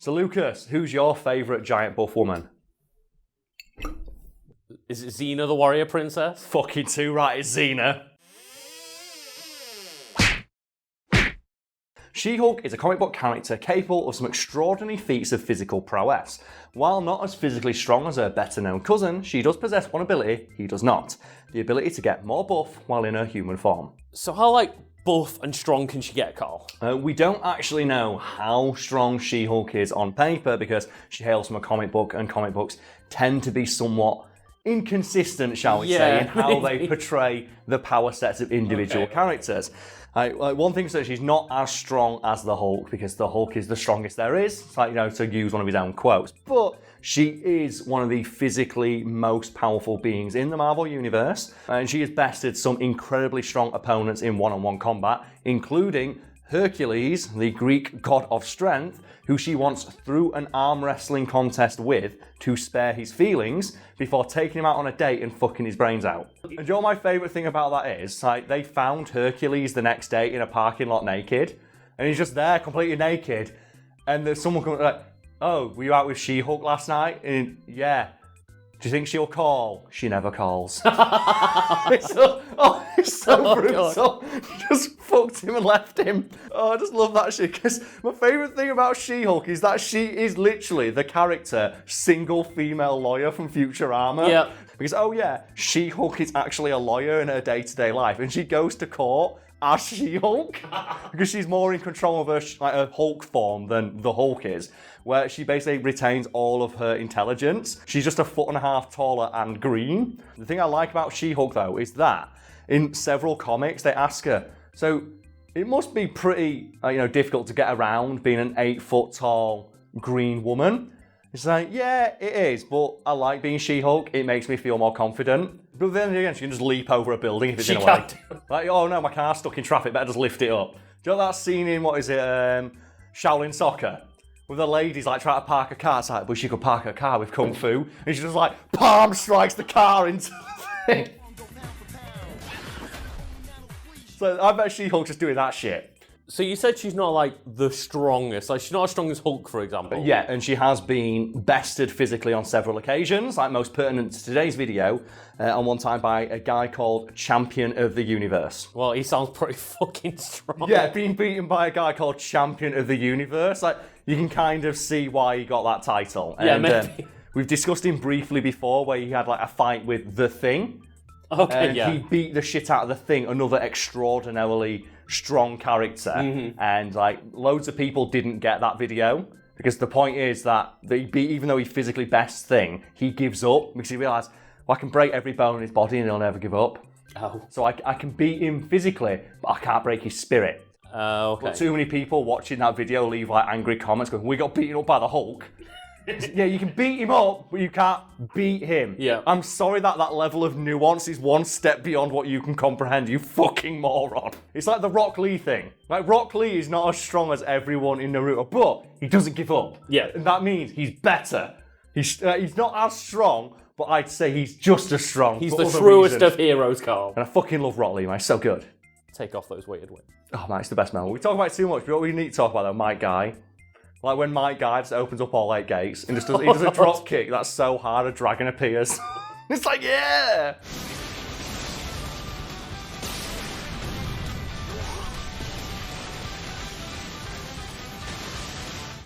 So Lucas, who's your favourite giant buff woman? Is it Xena the warrior princess? Fucking too right, it's Xena. She-Hulk is a comic book character capable of some extraordinary feats of physical prowess. While not as physically strong as her better-known cousin, she does possess one ability he does not. The ability to get more buff while in her human form. So how, buff and strong can she get, Karl? We don't actually know how strong She-Hulk is on paper because she hails from a comic book, and comic books tend to be somewhat inconsistent, shall we say, in how they portray the power sets of individual characters. One thing is that she's not as strong as the Hulk, because the Hulk is the strongest there is, to use one of his own quotes. But she is one of the physically most powerful beings in the Marvel Universe, and she has bested some incredibly strong opponents in one-on-one combat, including Hercules, the Greek god of strength, who she once threw an arm wrestling contest with to spare his feelings before taking him out on a date and fucking his brains out. And do you know what my favourite thing about that is? They found Hercules the next day in a parking lot naked, and he's just there completely naked, and there's someone coming oh, were you out with She-Hulk last night? And yeah. Do you think she'll call? She never calls. It's so brutal. God. Just fucked him and left him. Oh, I just love that shit. Because my favourite thing about She-Hulk is that she is literally the character single female lawyer from Futurama. Yeah. Because, She-Hulk is actually a lawyer in her day-to-day life. And she goes to court as She-Hulk. Because she's more in control of her Hulk form than the Hulk is, where she basically retains all of her intelligence. She's just 1.5 feet taller and green. The thing I like about She-Hulk, though, is that in several comics, they ask her, so it must be pretty difficult to get around being an 8 foot tall green woman. It's like, yeah, it is, but I like being She-Hulk. It makes me feel more confident. But then again, she can just leap over a building if it's in a way. Like, oh no, my car's stuck in traffic, better just lift it up. Do you know that scene in, Shaolin Soccer? With the ladies trying to park a car, it's like, but she could park her car with Kung Fu. And she just palm strikes the car into the thing. So I bet She-Hulk's just doing that shit. So you said she's not the strongest. She's not as strong as Hulk, for example. Yeah, and she has been bested physically on several occasions, most pertinent to today's video, on one time by a guy called Champion of the Universe. Well, he sounds pretty fucking strong. Yeah, being beaten by a guy called Champion of the Universe, you can kind of see why he got that title. Yeah, and, maybe. We've discussed him briefly before, where he had a fight with The Thing. Okay, and yeah. He beat the shit out of The Thing, another extraordinarily strong character, and loads of people didn't get that video, because the point is that even though he physically bests Thing, he gives up because he realised, I can break every bone in his body and he'll never give up. Oh. So I can beat him physically, but I can't break his spirit. Okay. But too many people watching that video leave angry comments going, we got beaten up by the Hulk. Yeah, you can beat him up, but you can't beat him. Yeah. I'm sorry that level of nuance is one step beyond what you can comprehend, you fucking moron. It's like the Rock Lee thing. Rock Lee is not as strong as everyone in Naruto, but he doesn't give up. Yeah. And that means he's better. He's not as strong, but I'd say he's just as strong. He's the truest of heroes, Karl. And I fucking love Rock Lee, man. He's so good. Take off those weighted wings. Oh, man, it's the best man. We talk about it too much, but what we need to talk about, though, Mike Guy. When Mike Guy just opens up all 8 gates and he does a drop kick that's so hard a dragon appears. It's yeah!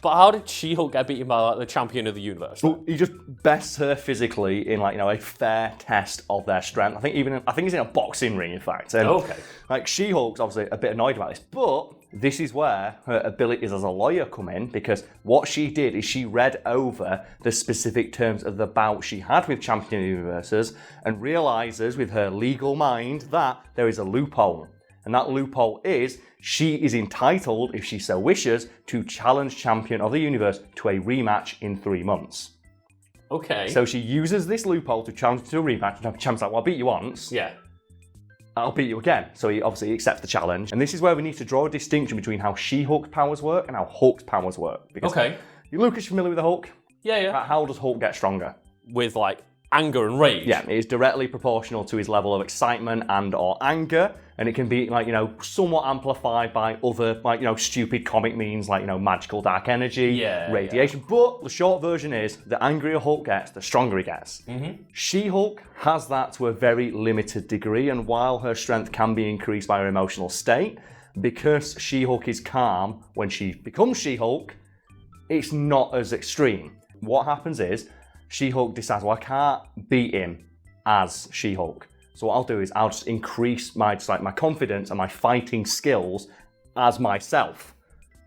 But how did She-Hulk get beaten by the champion of the universe? Well, he just bests her physically in a fair test of their strength. I think he's in a boxing ring, in fact. And, okay. She-Hulk's obviously a bit annoyed about this, but this is where her abilities as a lawyer come in, because what she did is she read over the specific terms of the bout she had with Champion of the Universes and realizes with her legal mind that there is a loophole. And that loophole is she is entitled, if she so wishes, to challenge Champion of the Universe to a rematch in 3 months. Okay. So she uses this loophole to challenge to a rematch. And Champion's like, well, I beat you once. Yeah. I'll beat you again. So he obviously accepts the challenge. And this is where we need to draw a distinction between how She-Hulk's powers work and how Hulk's powers work. Because okay. Lucas, familiar with the Hulk? Yeah, yeah. How does Hulk get stronger? With anger and rage. Yeah, it is directly proportional to his level of excitement and or anger, and it can be somewhat amplified by other stupid comic means like magical dark energy, radiation. But the short version is the angrier Hulk gets, the stronger he gets. She-Hulk has that to a very limited degree, and while her strength can be increased by her emotional state, because She-Hulk is calm when she becomes She-Hulk, it's not as extreme. What happens is She-Hulk decides, well, I can't beat him as She-Hulk. So what I'll do is I'll just increase my confidence and my fighting skills as myself,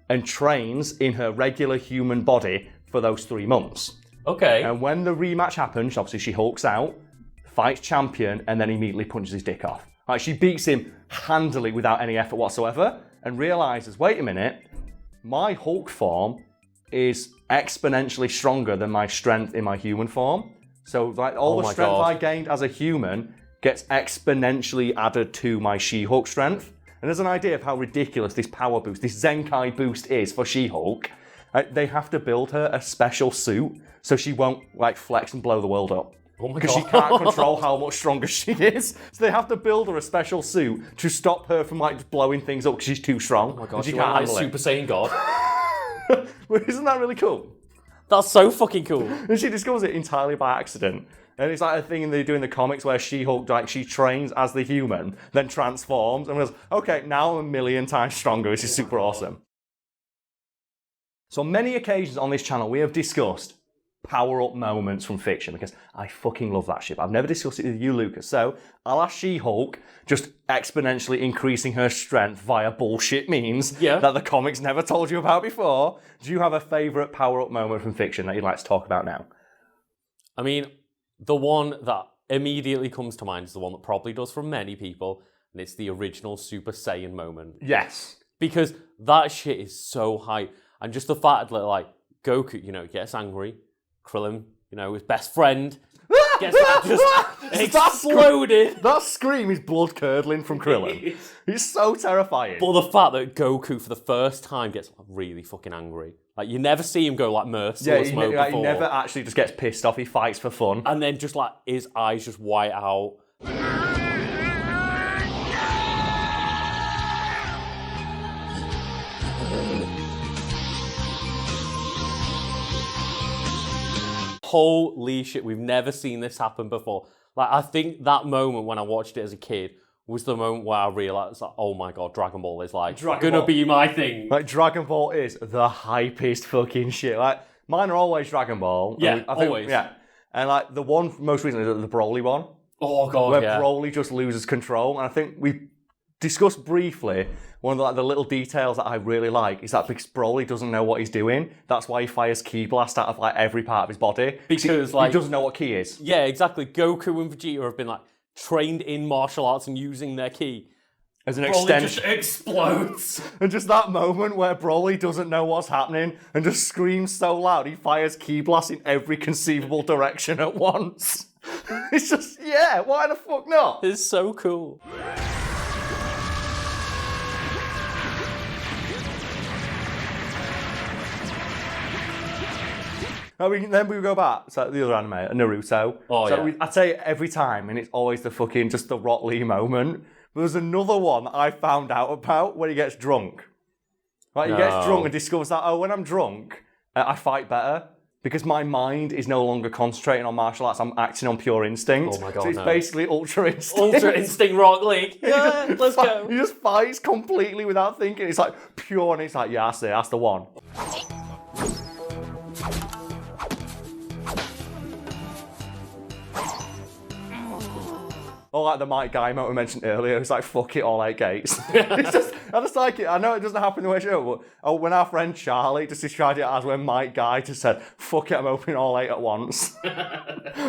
and trains in her regular human body for those 3 months. Okay. And when the rematch happens, obviously she hulks out, fights champion, and then immediately punches his dick off. Like, she beats him handily without any effort whatsoever, and realizes, wait a minute, my Hulk form is exponentially stronger than my strength in my human form. So like all the strength I gained as a human gets exponentially added to my She-Hulk strength. And there's an idea of how ridiculous this power boost, this Zenkai boost is for She-Hulk. They have to build her a special suit so she won't flex and blow the world up. Oh my God. Because she can't control how much stronger she is. So they have to build her a special suit to stop her from just blowing things up because she's too strong. Oh my God, she can't handle Super Saiyan God. Isn't that really cool? That's so fucking cool. And she discovers it entirely by accident. And it's like a thing they do in the comics where She-Hulk, she trains as the human, then transforms, and goes, okay, now I'm 1,000,000 times stronger. This is super awesome. So on many occasions on this channel, we have discussed power-up moments from fiction, because I fucking love that shit. I've never discussed it with you, Lucas. So I'll ask She-Hulk just exponentially increasing her strength via bullshit means that the comics never told you about before. Do you have a favourite power-up moment from fiction that you'd like to talk about now? I mean, the one that immediately comes to mind is the one that probably does for many people, and it's the original Super Saiyan moment. Yes. Because that shit is so hype. And just the fact that, Goku, gets angry, Krillin, his best friend, gets just exploded. That scream is blood-curdling from Krillin. It's so terrifying. But the fact that Goku, for the first time, gets really fucking angry. You never see him go, merciless mode before. He never actually just gets pissed off. He fights for fun. And then just, his eyes just white out. Holy shit, we've never seen this happen before. I think that moment when I watched it as a kid was the moment where I realised, oh my God, Dragon Ball is gonna be my thing. Dragon Ball is the hypest fucking shit. Mine are always Dragon Ball. Yeah, I think, always. Yeah. And the one most recently is the Broly one. Oh God, where Broly just loses control. And I think we discussed briefly one of the little details that I really like is that because Broly doesn't know what he's doing, that's why he fires Ki Blast out of every part of his body. Because he doesn't know what Ki is. Yeah, exactly. Goku and Vegeta have been trained in martial arts and using their Ki. As an Broly extension. just explodes. And just that moment where Broly doesn't know what's happening and just screams so loud, he fires Ki Blast in every conceivable direction at once. It's just, why the fuck not? It's so cool. Then we go back to the other anime, Naruto. I'd say every time, and it's always the fucking, just the Rock Lee moment. But there's another one that I found out about when he gets drunk. He gets drunk and discovers that, when I'm drunk, I fight better. Because my mind is no longer concentrating on martial arts, I'm acting on pure instinct. Oh my God, so it's basically Ultra Instinct. Ultra Instinct Rock League. Yeah, let's go. He just fights completely without thinking. It's pure, and it's that's the one. Or the Mike Guy moment we mentioned earlier, it's fuck it, all 8 gates. It's just, I just like it. I know it doesn't happen the way it should, but when our friend Charlie just described it as when Mike Guy just said, fuck it, I'm opening all 8 at once.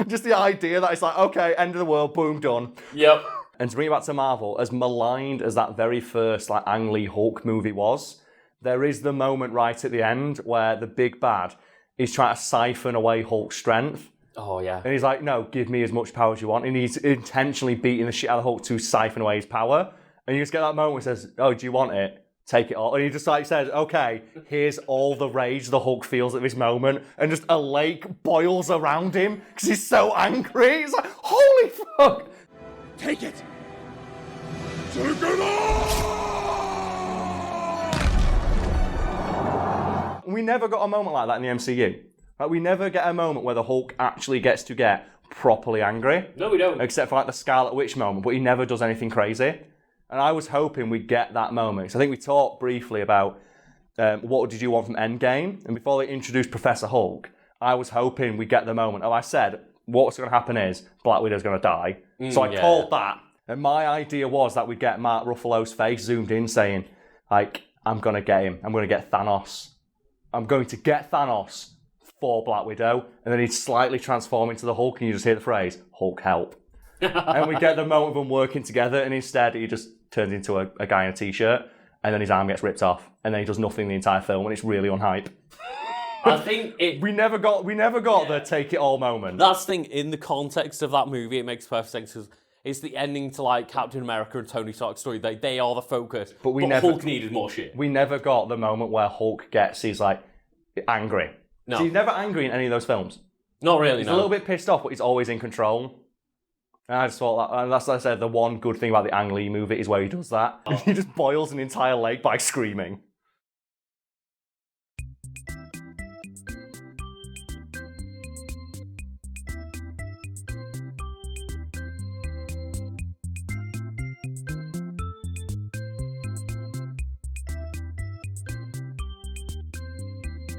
Just the idea that it's okay, end of the world, boom, done. Yep. And to bring it back to Marvel, as maligned as that very first Ang Lee Hulk movie was, there is the moment right at the end where the big bad is trying to siphon away Hulk's strength. Oh, yeah. And he's no, give me as much power as you want. And he's intentionally beating the shit out of Hulk to siphon away his power. And you just get that moment where he says, oh, do you want it? take it all. And he just like says, okay, here's all the rage the Hulk feels at this moment. And just a lake boils around him because he's so angry. He's like, holy fuck. Take it! Take it all! We never got a moment like that in the MCU. Like, we never get a moment where the Hulk actually gets to get properly angry. No, we don't. Except for like the Scarlet Witch moment, but he never does anything crazy. And I was hoping we'd get that moment. So I think we talked briefly about what did you want from Endgame? And before they introduced Professor Hulk, I was hoping we'd get the moment. Oh, I said, what's going to happen is Black Widow's going to die. So I called that. And my idea was that we'd get Mark Ruffalo's face zoomed in saying, like, I'm going to get him. I'm going to get Thanos. I'm going to get Thanos for Black Widow. And then he'd slightly transform into the Hulk and you just hear the phrase, Hulk help. And we get the moment of them working together and instead he just turns into a guy in a t-shirt and then his arm gets ripped off and then he does nothing the entire film and it's really unhype. I think we never got the take it all moment. That's the thing, in the context of that movie, it makes perfect sense because it's the ending to like Captain America and Tony Stark's story. They are the focus. But Hulk needed more shit. We never got the moment where Hulk he's like angry. No. So he's never angry in any of those films. Not really, He's a little bit pissed off, but he's always in control. And I just thought that, and that's like I said, the one good thing about the Ang Lee movie is where he does that. He just boils an entire lake by screaming.